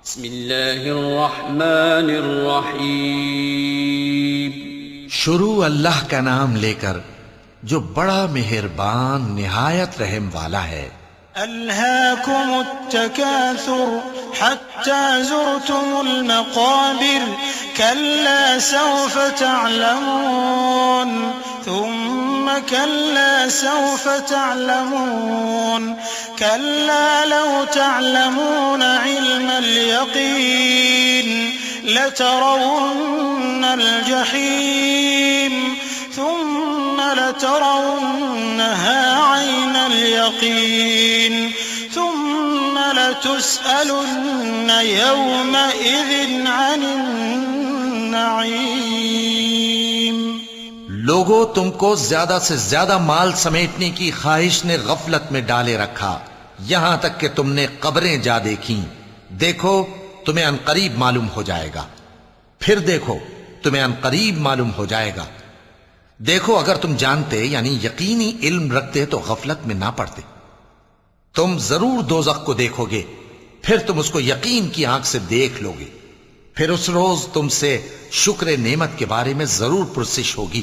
بسم اللہ الرحمن الرحیم شروع اللہ کا نام لے کر جو بڑا مہربان نہایت رحم والا ہے۔ ألهاكم التكاثر حتى زرتم المقابر كلا سوف تعلمون ثم كلا سوف تعلمون كلا لو تعلمون علم اليقين لترون الجحيم ثم لترونها عين اليقين ثم لتسألن يومئذ عن النعيم۔ لوگوں، تم کو زیادہ سے زیادہ مال سمیٹنے کی خواہش نے غفلت میں ڈالے رکھا، یہاں تک کہ تم نے قبریں جا دیکھیں۔ دیکھو تمہیں عنقریب معلوم ہو جائے گا، پھر دیکھو تمہیں عنقریب معلوم ہو جائے گا۔ دیکھو اگر تم جانتے یعنی یقینی علم رکھتے تو غفلت میں نہ پڑتے۔ تم ضرور دوزخ کو دیکھو گے، پھر تم اس کو یقین کی آنکھ سے دیکھ لو گے، پھر اس روز تم سے شکر نعمت کے بارے میں ضرور پرسش ہوگی۔